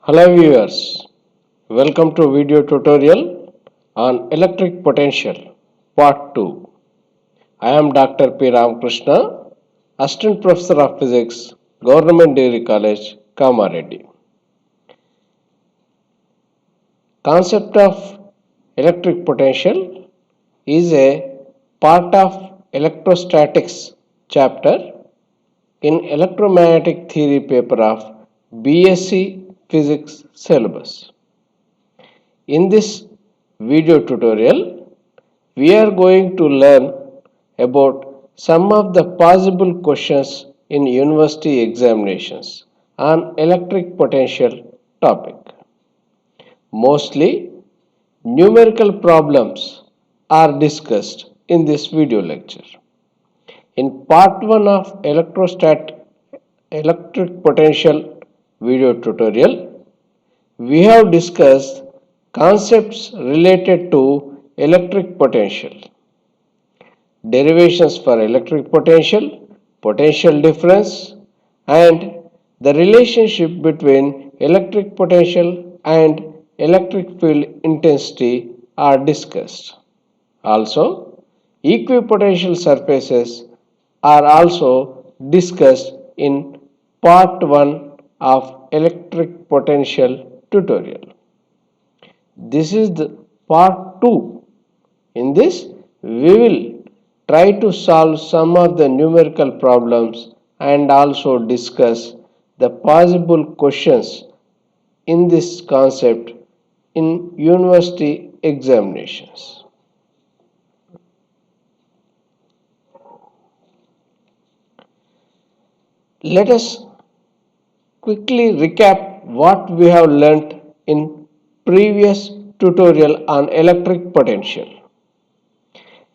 Hello viewers, welcome to video tutorial on electric potential part 2. I am Dr. P. Ramakrishna, Assistant Professor of Physics, Government Degree College, Kamareddy. Concept of electric potential is a part of electrostatics chapter in electromagnetic theory paper of BSc Physics syllabus. In this video tutorial, we are going to learn about some of the possible questions in university examinations on electric potential topic. Mostly numerical problems are discussed in this video lecture. In part 1 of electric potential video tutorial, we have discussed concepts related to electric potential, derivations for electric potential, potential difference, and the relationship between electric potential and electric field intensity are discussed. Also, equipotential surfaces are also discussed in part 1 of electric potential tutorial. This is the part 2. In this, we will try to solve some of the numerical problems and also discuss the possible questions in this concept in university examinations. Let us quickly recap what we have learnt in previous tutorial on electric potential.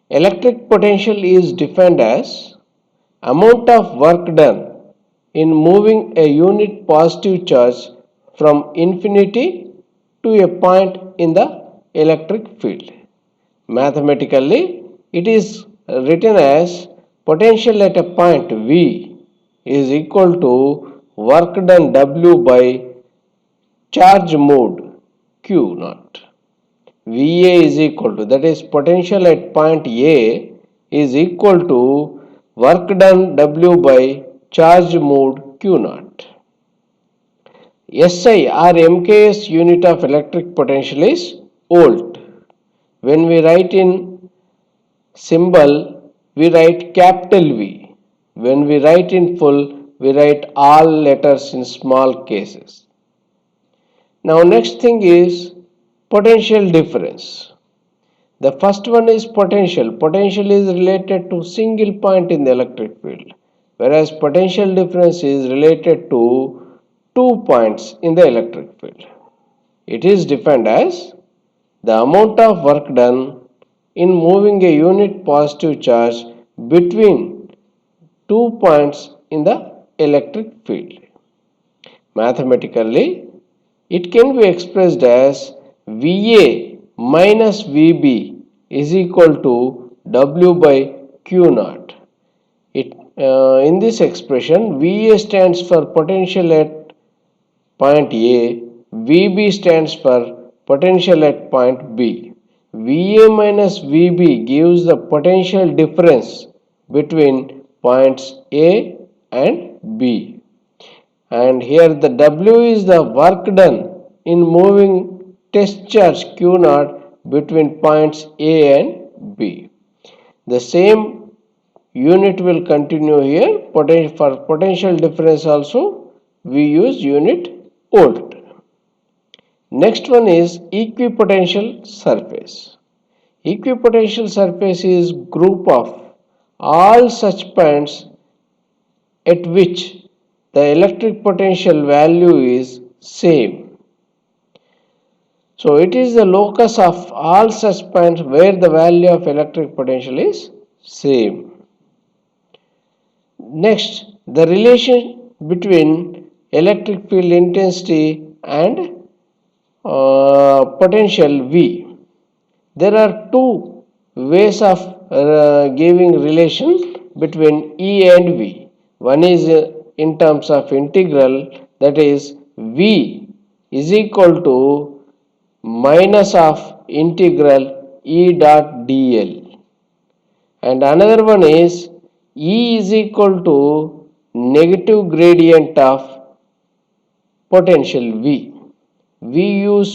Electric potential is defined as amount of work done in moving a unit positive charge from infinity to a point in the electric field. Mathematically, it is written as potential at a point V is equal to work done W by charge moved Q naught. VA is equal to, that is potential at point A is equal to work done W by charge moved Q naught. SI or MKS unit of electric potential is volt. When we write in symbol, we write capital V. When we write in full, we write all letters in small cases. Now next thing is potential difference. The first one is potential. Potential is related to single point in the electric field, whereas potential difference is related to 2 points in the electric field. It is defined as the amount of work done in moving a unit positive charge between 2 points in the electric field. Mathematically, it can be expressed as VA minus VB is equal to W by Q naught. In this expression, VA stands for potential at point A, VB stands for potential at point B. VA minus VB gives the potential difference between points A and B. And here the W is the work done in moving test charge Q naught between points A and B. The same unit will continue here. For potential difference also we use unit volt. Next one is equipotential surface. Equipotential surface is group of all such points at which the electric potential value is same. So it is the locus of all such points where the value of electric potential is same. Next, the relation between electric field intensity and potential V. There are two ways of giving relation between E and V. One is in terms of integral, that is V is equal to minus of integral E dot dl, and another one is E is equal to negative gradient of potential V. We use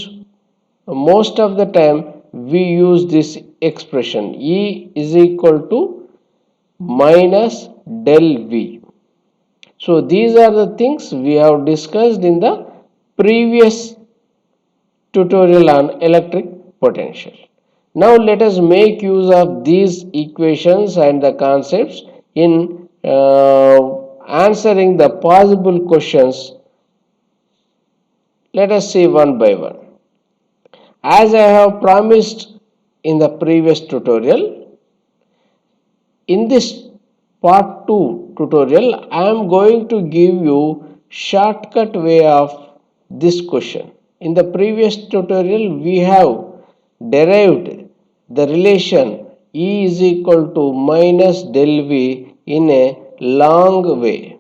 most of the time we use this expression E is equal to minus del V. So these are the things we have discussed in the previous tutorial on electric potential. Now let us make use of these equations and the concepts in answering the possible questions. Let us see one by one. As I have promised in the previous tutorial, in this part 2 tutorial, I am going to give you shortcut way of this question. In the previous tutorial, we have derived the relation E is equal to minus del V in a long way.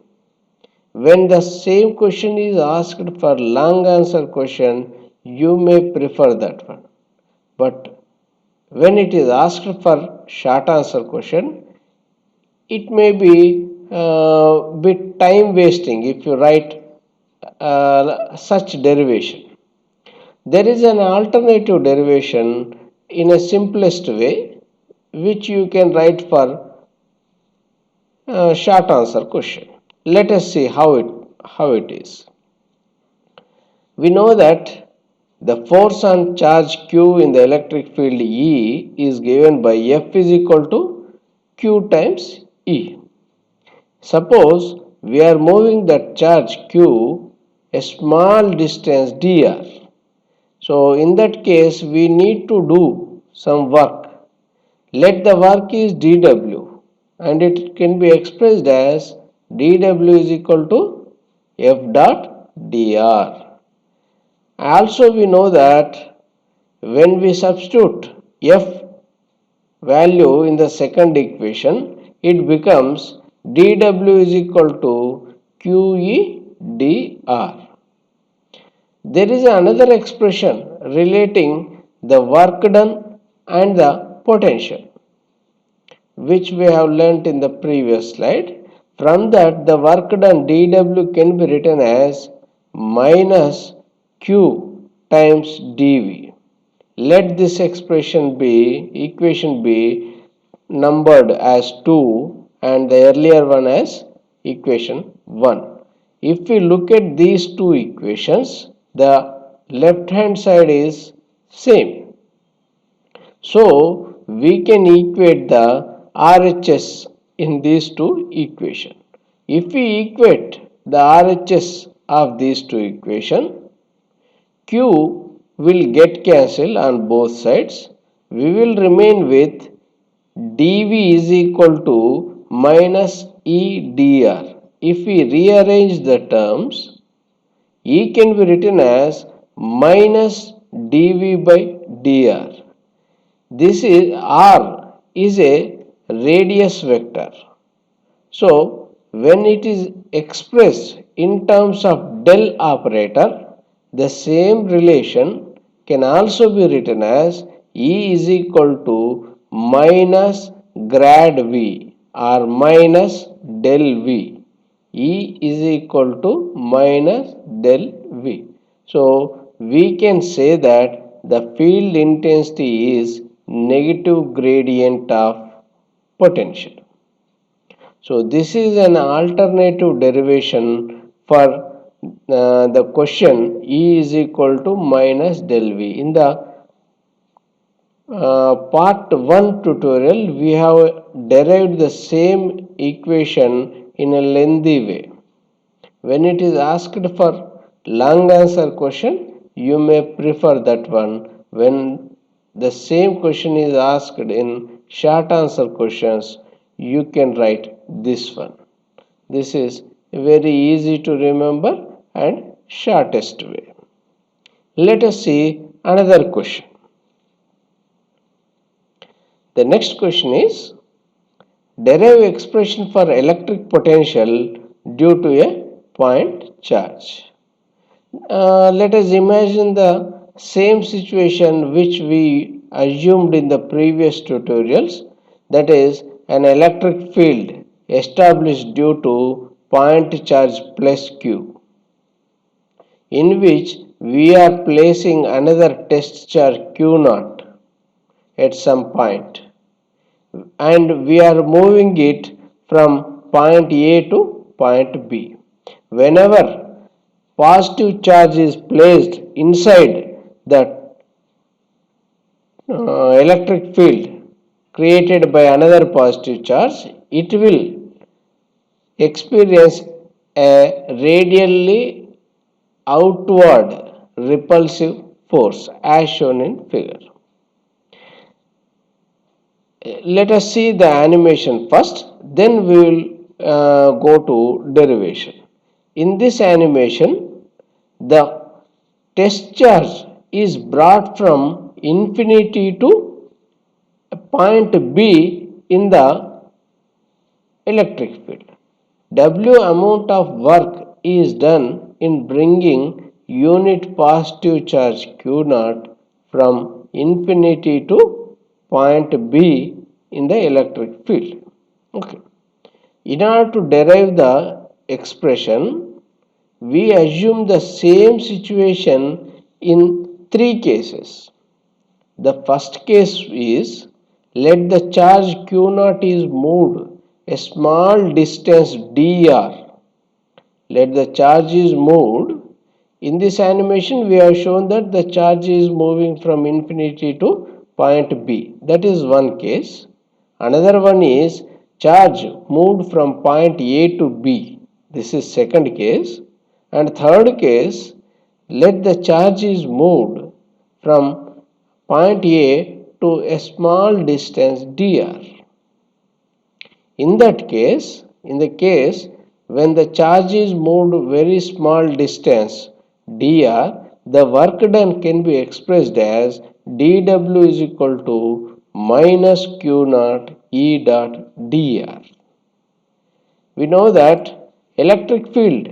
When the same question is asked for long answer question, you may prefer that one. But when it is asked for short answer question, it may be bit time wasting if you write such derivation. There is an alternative derivation in a simplest way which you can write for short answer question. Let us see how it is. We know that the force on charge Q in the electric field E is given by F is equal to Q times E. Suppose we are moving that charge Q a small distance dr. So in that case we need to do some work. Let the work is dw and it can be expressed as dw is equal to F dot dr. Also we know that when we substitute F value in the second equation, it becomes dw is equal to QE dr. There is another expression relating the work done and the potential, which we have learnt in the previous slide. From that, the work done dw can be written as minus q times dv. Let this equation be numbered as 2 and the earlier one as equation 1. If we look at these two equations, the left hand side is same. So we can equate the RHS in these two equations. If we equate the RHS of these two equations, Q will get cancelled on both sides. We will remain with dV is equal to minus E dr. If we rearrange the terms, E can be written as minus dV by dr. This is R is a radius vector. So when it is expressed in terms of del operator, the same relation can also be written as E is equal to minus grad V or minus del V. E is equal to minus del V. So we can say that the field intensity is negative gradient of potential. So this is an alternative derivation for the question E is equal to minus del V. In the part 1 tutorial, we have derived the same equation in a lengthy way. When it is asked for long answer question, you may prefer that one. When the same question is asked in short answer questions, you can write this one. This is very easy to remember and shortest way. Let us see another question. The next question is derive expression for electric potential due to a point charge. Let us imagine the same situation which we assumed in the previous tutorials, that is an electric field established due to point charge plus q, in which we are placing another test charge q naught at some point, and we are moving it from point A to point B. Whenever positive charge is placed inside the electric field created by another positive charge, it will experience a radially outward repulsive force as shown in figure. Let us see the animation first, then we will go to derivation. In this animation, the test charge is brought from infinity to point B in the electric field. W amount of work is done in bringing unit positive charge Q naught from infinity to point B in the electric field. Okay. In order to derive the expression, we assume the same situation in three cases. The first case is, let the charge Q naught is moved a small distance dr. Let the charge is moved. In this animation, we have shown that the charge is moving from infinity to point B. That is one case. Another one is charge moved from point A to B. This is second case. And third case, let the charge is moved from point A to a small distance dr. In that case, in the case when the charge is moved very small distance dr, the work done can be expressed as dw is equal to minus q naught E dot dr. We know that electric field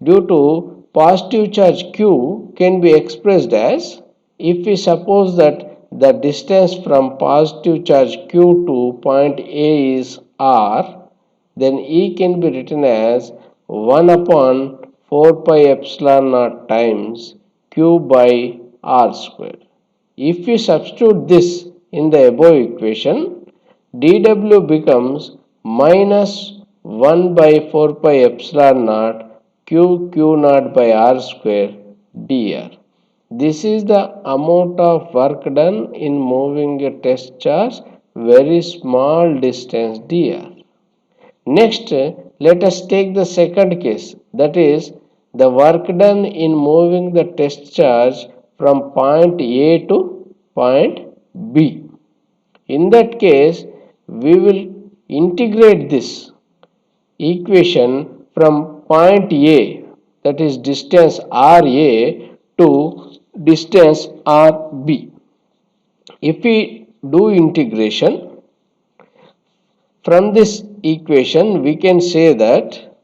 due to positive charge q can be expressed as, if we suppose that the distance from positive charge q to point A is r, then E can be written as 1 upon 4 pi epsilon naught times q by r square. If we substitute this in the above equation, dw becomes minus 1 by 4 pi epsilon naught q naught by r square dr. This is the amount of work done in moving a test charge very small distance dr. Next, let us take the second case, that is the work done in moving the test charge from point A to point B. In that case, we will integrate this equation from point A, that is distance RA, to distance RB. If we do integration, from this equation we can say that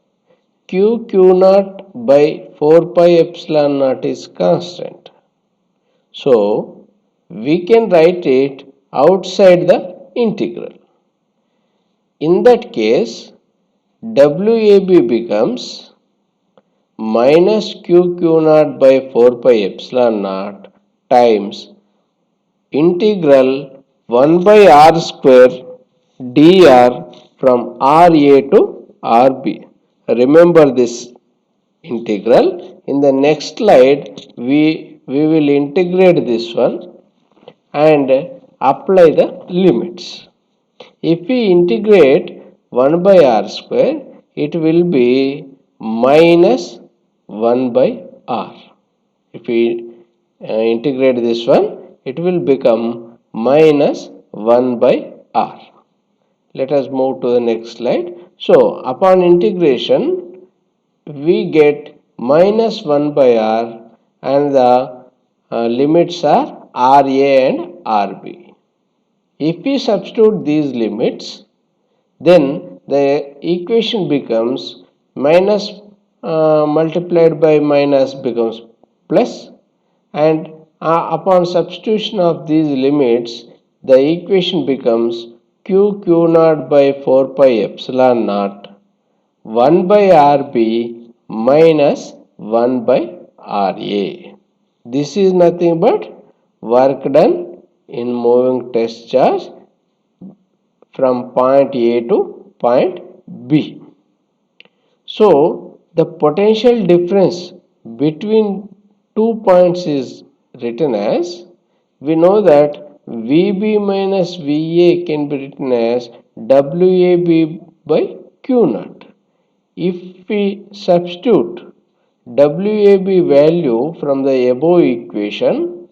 q naught by 4 pi epsilon naught is constant. So we can write it outside the integral. In that case, WAB becomes minus q naught by 4 pi epsilon naught times integral 1 by r square dr from RA to RB. Remember this integral. In the next slide, we will integrate this one and apply the limits. If we integrate 1 by r square, it will be minus 1 by r. If we integrate this one, it will become minus 1 by r. Let us move to the next slide. So, upon integration, we get minus 1 by r and the limits are RA and RB. If we substitute these limits, then the equation becomes minus multiplied by minus becomes plus, and upon substitution of these limits, the equation becomes q naught by 4 pi epsilon naught 1 by RB minus 1 by RA. This is nothing but work done in moving test charge from point A to point B. So, the potential difference between 2 points is written as, we know that VB minus VA can be written as WAB by Q naught. If we substitute WAB value from the above equation,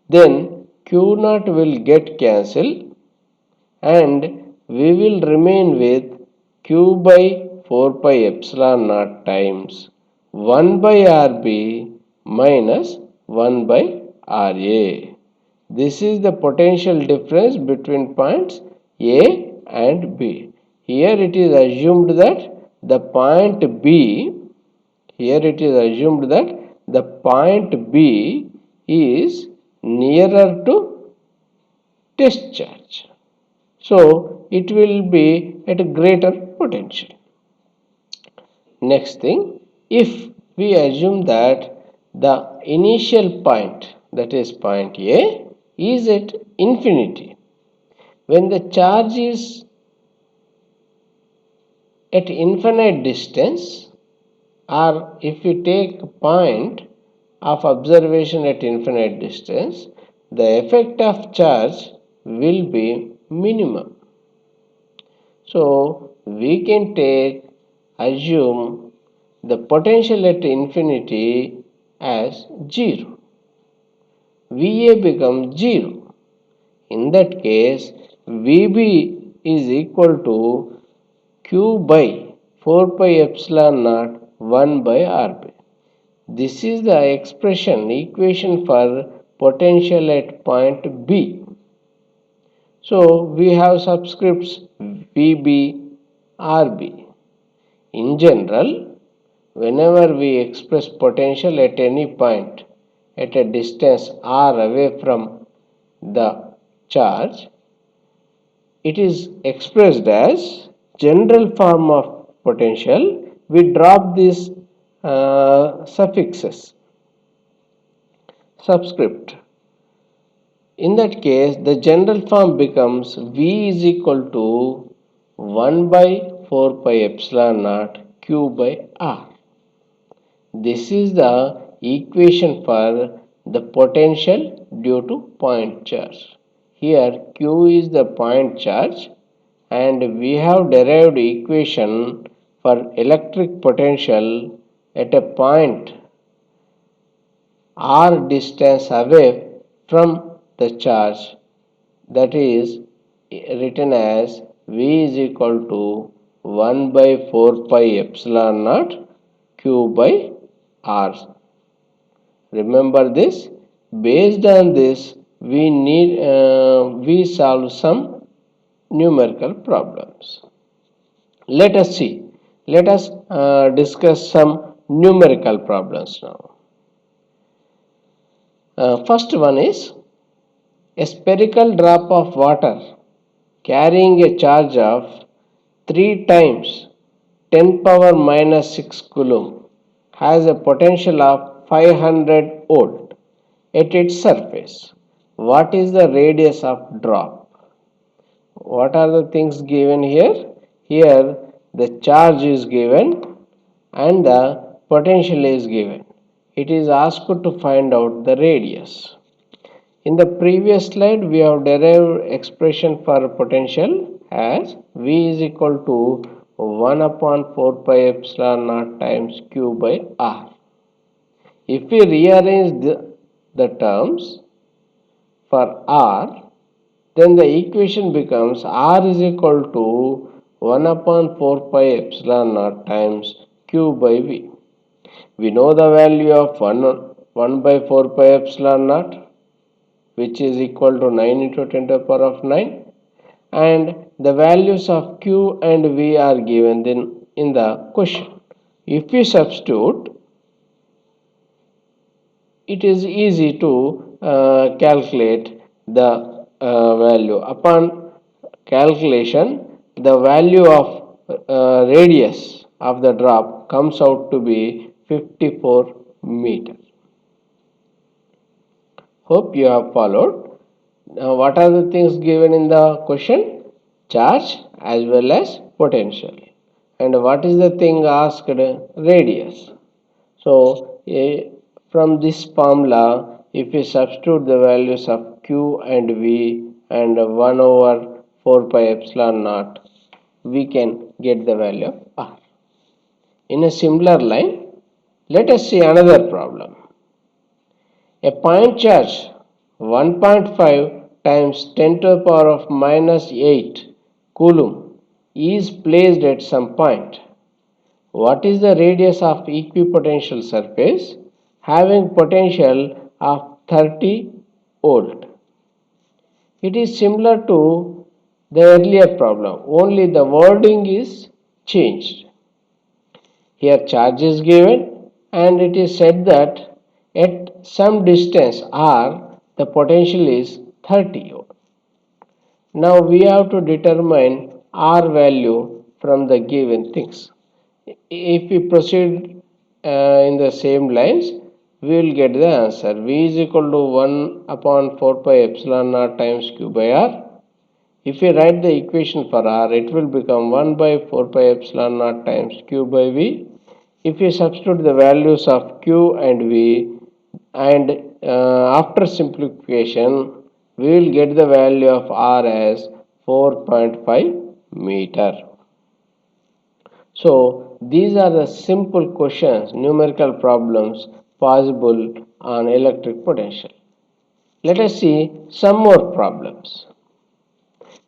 then Q naught will get cancelled and we will remain with Q by 4 pi epsilon naught times 1 by RB minus 1 by RA. This is the potential difference between points A and B. Here it is assumed that the point B, is nearer to test charge. So it will be at a greater potential. Next thing, if we assume that the initial point, that is point A, is at infinity, when the charge is at infinite distance, or if we take a point of observation at infinite distance, the effect of charge will be minimum. So we can assume the potential at infinity as 0. VA becomes 0. In that case, VB is equal to Q by 4 pi epsilon naught 1 by RB. This is the equation for potential at point B. So we have subscripts VB, RB. In general, whenever we express potential at any point at a distance r away from the charge, it is expressed as general form of potential. We drop these subscript. In that case, the general form becomes V is equal to 1 by 4 pi epsilon naught Q by R. This is the equation for the potential due to point charge. Here Q is the point charge and we have derived equation for electric potential at a point r distance away from the charge, that is written as V is equal to 1 by 4 pi epsilon naught Q by R. Remember this. Based on this, we solve some numerical problems. Let us see. Let us discuss some numerical problems now. First one is a spherical drop of water carrying a charge of 3 times 10 power minus 6 coulomb has a potential of 500 volt at its surface. What is the radius of drop? What are the things given here? Here the charge is given and the potential is given. It is asked to find out the radius. In the previous slide, we have derived expression for potential as V is equal to 1 upon 4 pi epsilon naught times Q by R. If we rearrange the terms for R, then the equation becomes R is equal to 1 upon 4 pi epsilon naught times Q by V. We know the value of 1 by 4 pi epsilon naught, which is equal to 9 into 10 to the power of 9, and the values of Q and V are given in the question. If we substitute, it is easy to calculate the value. Upon calculation, the value of radius of the drop comes out to be 54 meters. Hope you have followed. Now, what are the things given in the question? Charge as well as potential. And what is the thing asked? Radius. So, from this formula, if we substitute the values of Q and V and 1 over 4 pi epsilon naught, we can get the value of R. In a similar line, let us see another problem. A point charge 1.5 times 10 to the power of minus 8 coulomb is placed at some point. What is the radius of equipotential surface having potential of 30 volt? It is similar to the earlier problem, only the wording is changed. Here charge is given and it is said that at some distance r the potential is 30 volt. Now we have to determine r value from the given things. If we proceed in the same lines, we will get the answer. V is equal to 1 upon 4 pi epsilon naught times Q by R. If we write the equation for R, it will become 1 by 4 pi epsilon naught times Q by V. If we substitute the values of Q and V and after simplification, we will get the value of R as 4.5 meter. So, these are the simple questions, numerical problems possible on electric potential. Let us see some more problems.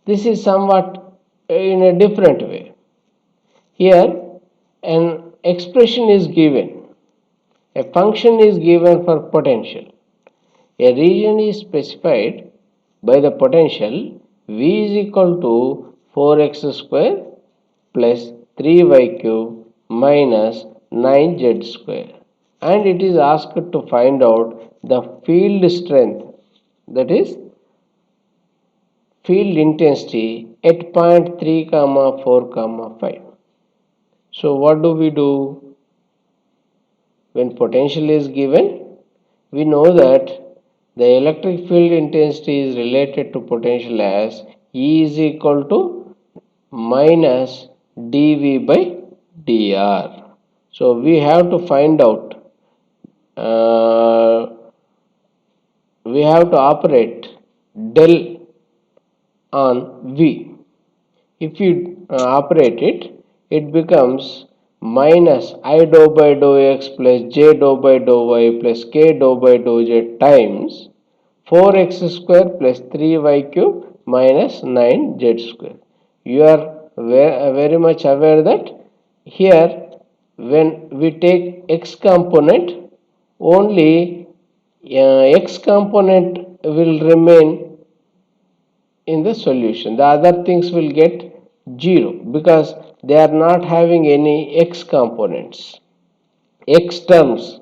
This is somewhat in a different way. Here, an expression is given, a function is given for potential. A region is specified by the potential V is equal to 4x square plus 3y cube minus 9z square, and it is asked to find out the field strength, that is field intensity at point 3 comma 4 comma 5. So what do we do? When potential is given, we know that the electric field intensity is related to potential as E is equal to minus dV by dr. So we have to find out, we have to operate del on V. If you operate it, it becomes minus I dou by dou x plus j dou by dou y plus k dou by dou z times 4x square plus 3y cube minus 9z square. You are very much aware that here when we take x component, only x component will remain in the solution. The other things will get 0 because they are not having any x components, x terms,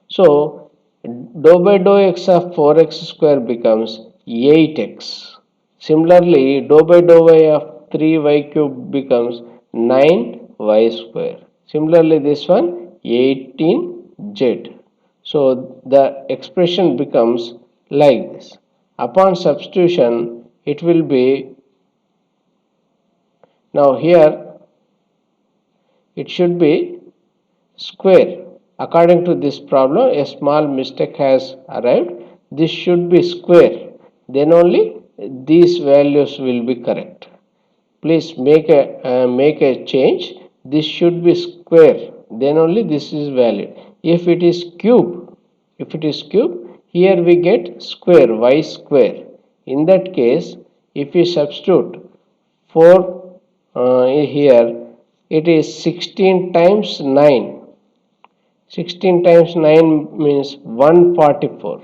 So dou by dou x of 4x square becomes 8x. Similarly, dou by dou y of 3y cube becomes 9y square. Similarly, this one 18z. So the expression becomes like this. Upon substitution, it will be, now here it should be square. According to this problem, a small mistake has arrived. This should be square. Then only these values will be correct. Please make a change. This should be square. Then only this is valid. If it is cube, here we get square, y square. In that case, if we substitute 4 here, it is 16 times 9. 16 times 9 means 144.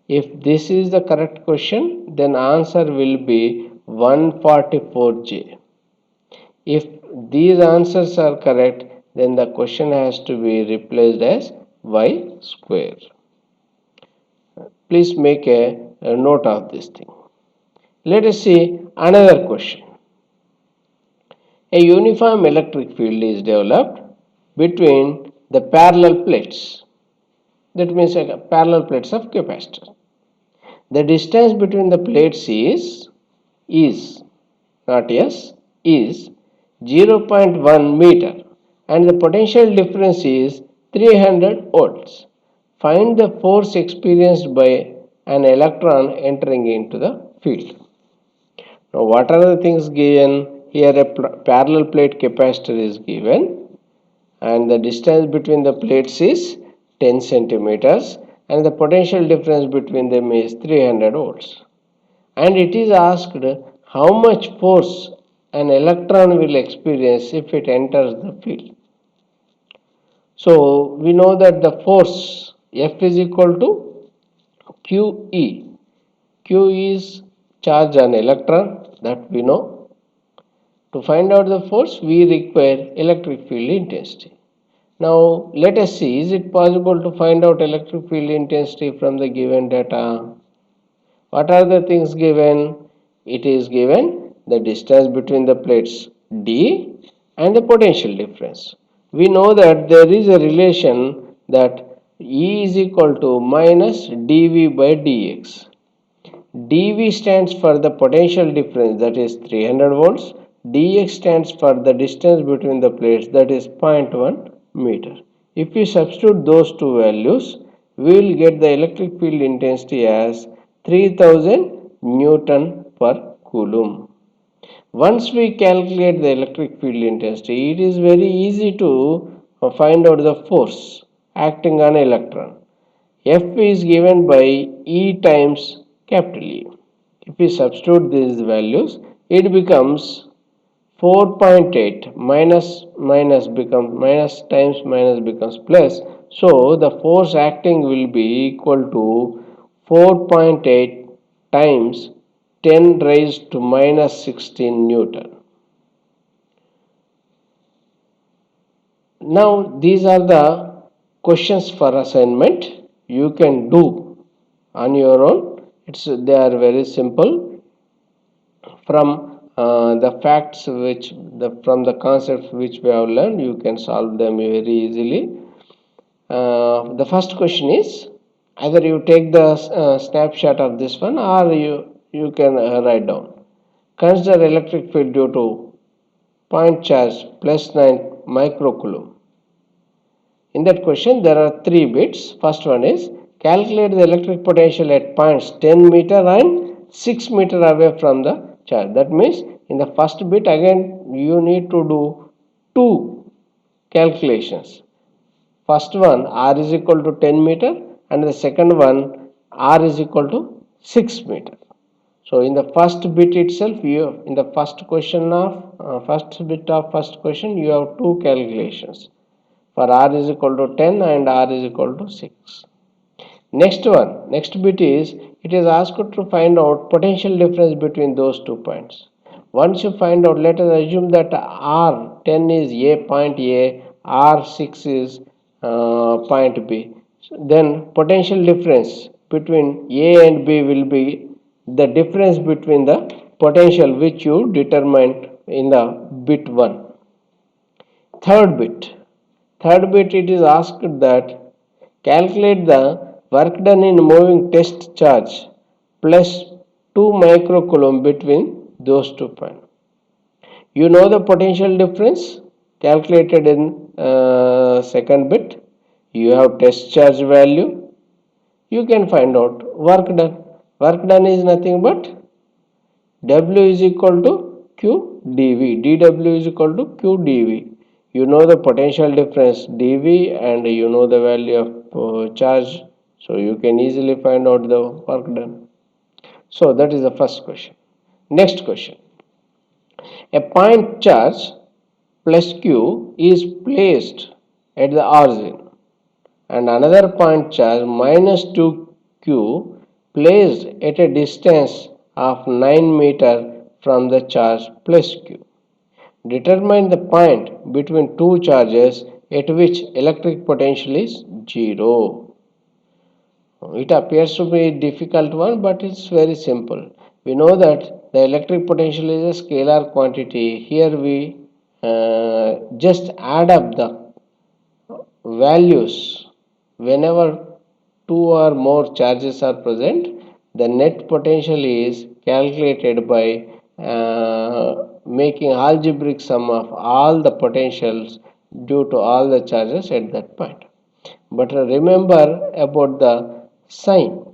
If this is the correct question, then answer will be 144J. If these answers are correct, then the question has to be replaced as y square. Please make a note of this thing. Let us see another question. A uniform electric field is developed between the parallel plates. That means parallel plates of capacitor. The distance between the plates is not S, is 0.1 meter and the potential difference is 300 volts. Find the force experienced by an electron entering into the field. Now, what are the things given? Here a parallel plate capacitor is given and the distance between the plates is 10 centimeters and the potential difference between them is 300 volts. And it is asked how much force an electron will experience if it enters the field. So we know that the force F is equal to QE. Q is charge on electron, that we know. To find out the force, we require electric field intensity. Now let us see, is it possible to find out electric field intensity from the given data? What are the things given? It is given the distance between the plates d and the potential difference. We know that there is a relation that E is equal to minus dV by dx. dV stands for the potential difference, that is 300 volts. dx stands for the distance between the plates, that is 0.1 meter. If we substitute those two values, we will get the electric field intensity as 3000 Newton per Coulomb. Once we calculate the electric field intensity, it is very easy to find out the force acting on electron. F is given by E times capital E. If we substitute these values, it becomes 4.8 minus becomes minus times minus becomes plus. So the force acting will be equal to 4.8 times 10 raised to minus 16 Newton. Now these are the questions for assignment. You can do on your own. They are very simple. From the facts from the concepts which we have learned, you can solve them very easily. The first question is, either you take the snapshot of this one or you can write down. Consider electric field due to point charge plus 9 microcoulomb. In that question, there are 3 bits. First one is, calculate the electric potential at points 10 meter and 6 meter away from the charge. That means in the first bit again you need to do 2 calculations. First one, R is equal to 10 meter and the second one, R is equal to 6 meter. So in the first bit itself, in the first question of first bit of first question, you have 2 calculations for R is equal to 10 and R is equal to 6. Next bit is, it is asked to find out potential difference between those 2 points. Once you find out, let us assume that R10 is A, point A, R6 is point B. Then potential difference between A and B will be the difference between the potential which you determined in the bit 1. Third bit it is asked that calculate the work done in moving test charge plus 2 microcoulomb between those 2 points. You know the potential difference calculated in second bit. You have test charge value. You can find out work done. Work done is nothing but W is equal to Q dV. dW is equal to Q dV. You know the potential difference dV and you know the value of charge. So you can easily find out the work done. So that is the first question. Next question. A point charge plus Q is placed at the origin and another point charge minus 2Q placed at a distance of 9 meter from the charge plus Q. Determine the point between two charges at which electric potential is 0. It appears to be a difficult one, but it's very simple. We know that the electric potential is a scalar quantity. Here we just add up the values whenever two or more charges are present. The net potential is calculated by making algebraic sum of all the potentials due to all the charges at that point. But remember about the sign.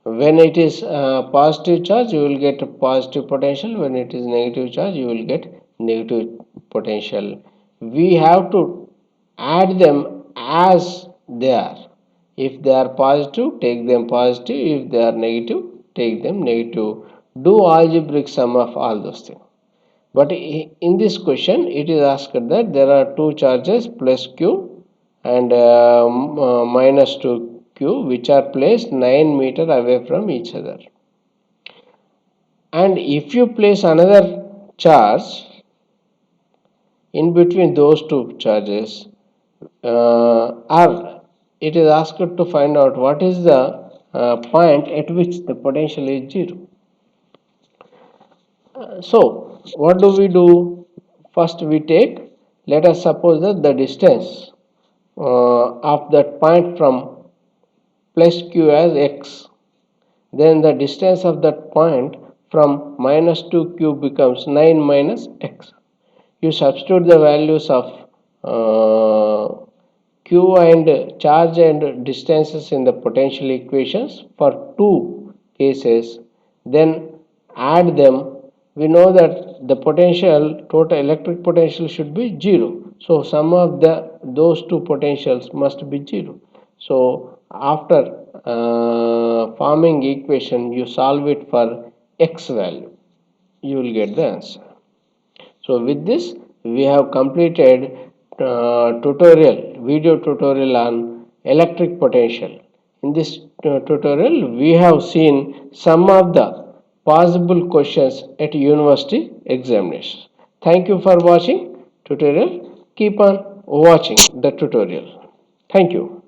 When it is positive charge, you will get a positive potential. When it is negative charge, you will get negative potential. We have to add them as they are. If they are positive, take them positive. If they are negative, take them negative. Do algebraic sum of all those things. But in this question, it is asked that there are two charges plus q and minus 2q, which are placed 9 meter away from each other. And if you place another charge in between those two charges, or it is asked to find out what is the point at which the potential is 0. So what do we do? First we take, let us suppose that the distance of that point from plus q as x. Then the distance of that point from minus 2q becomes 9 minus x. You substitute the values of q and charge and distances in the potential equations for two cases, then add them. We know that the potential, total electric potential, should be 0. So sum of those two potentials must be 0. So after forming equation, you solve it for x value, you will get the answer. So with this, we have completed video tutorial on electric potential. In this tutorial, we have seen some of the possible questions at university examinations. Thank you for watching tutorial. Keep on watching the tutorial. Thank you.